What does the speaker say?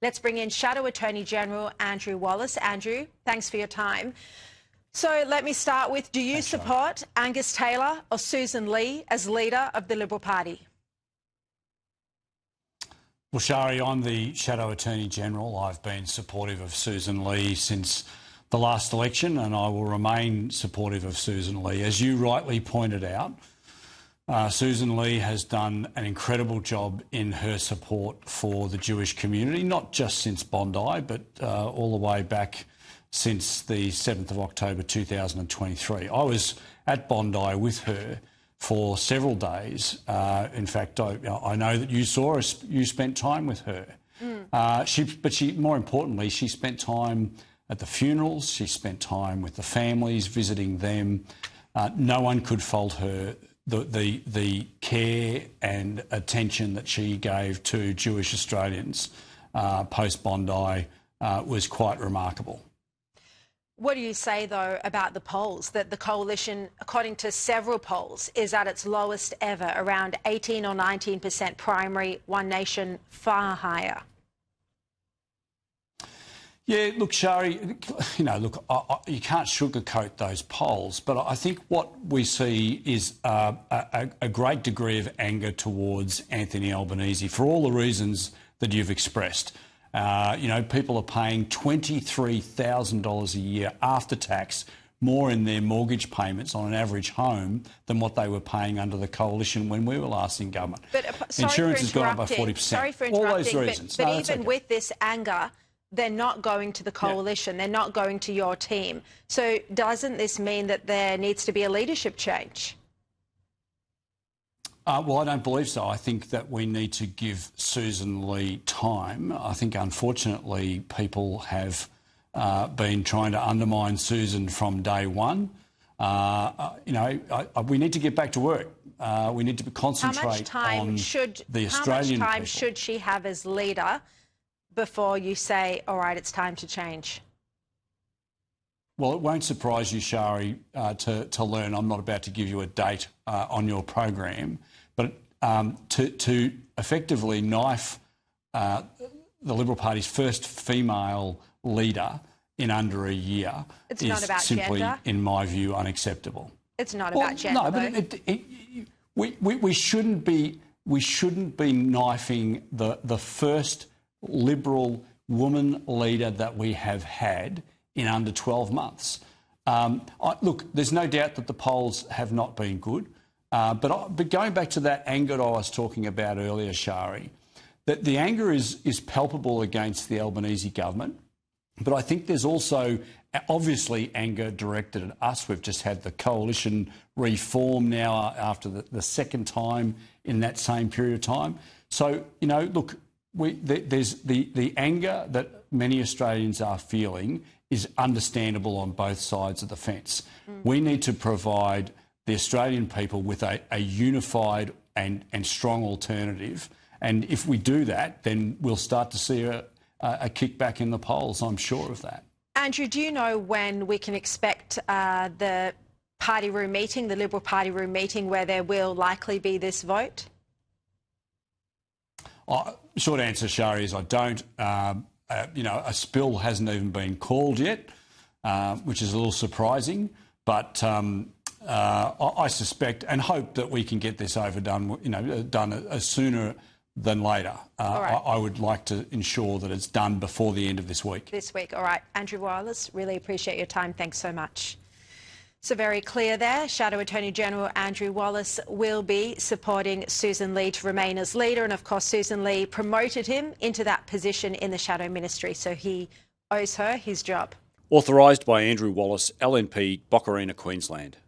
Let's bring in Shadow Attorney General Andrew Wallace. Andrew, thanks for your time. So let me start with, do you support Angus Taylor or Sussan Ley as leader of the Liberal Party? Well, Shari, I'm the Shadow Attorney General. I've been supportive of Sussan Ley since the last election, and I will remain supportive of Sussan Ley. As you rightly pointed out, Sussan Ley has done an incredible job in her support for the Jewish community, not just since Bondi, but all the way back since the 7th of October 2023. I was at Bondi with her for several days. In fact, I know that you saw us, you spent time with her. More importantly, she spent time at the funerals, she spent time with the families, visiting them. No one could fault her. The care and attention that she gave to Jewish Australians post-Bondi was quite remarkable. What do you say, though, about the polls, that the coalition, according to several polls, is at its lowest ever, around 18 or 19% primary, One Nation far higher? Yeah, look, Shari, you can't sugarcoat those polls, but I think what we see is a great degree of anger towards Anthony Albanese for all the reasons that you've expressed. People are paying $23,000 a year after tax, more in their mortgage payments on an average home than what they were paying under the coalition when we were last in government. Insurance has gone up by 40%. Sorry for interrupting, all those reasons. But even with this anger, they're not going to the coalition. They're not going to your team. So doesn't this mean that there needs to be a leadership change? Well, I don't believe so. I think that we need to give Sussan Ley time. I think, unfortunately, people have been trying to undermine Sussan from day one. We need to get back to work. We need to concentrate on the Australian people. How much time should she have as leader before you say, all right, it's time to change? Well, it won't surprise you, Shari, to learn. I'm not about to give you a date on your program, but to effectively knife the Liberal Party's first female leader in under a year is simply, in my view, unacceptable. It's not about gender. No, but we shouldn't be knifing the first Liberal woman leader that we have had in under 12 months. Look, there's no doubt that the polls have not been good, but going back to that anger I was talking about earlier, Shari, that the anger is palpable against the Albanese government, but I think there's also obviously anger directed at us. We've just had the coalition reform now after the second time in that same period of time. So, look, there's the anger that many Australians are feeling is understandable on both sides of the fence. We need to provide the Australian people with a unified and strong alternative. And if we do that, then we'll start to see a kickback in the polls. I'm sure of that. Andrew, do you know when we can expect the party room meeting, the Liberal Party room meeting, where there will likely be this vote? Short answer, Shari, is I don't. A spill hasn't even been called yet, which is a little surprising. But I suspect and hope that we can get this overdone, done sooner than later. Right. I would like to ensure that it's done before the end of this week. This week, all right. Andrew Wallace, really appreciate your time. Thanks so much. So very clear there. Shadow Attorney General Andrew Wallace will be supporting Sussan Ley to remain as leader. And of course, Sussan Ley promoted him into that position in the Shadow Ministry. So he owes her his job. Authorised by Andrew Wallace, LNP, Boccarina, Queensland.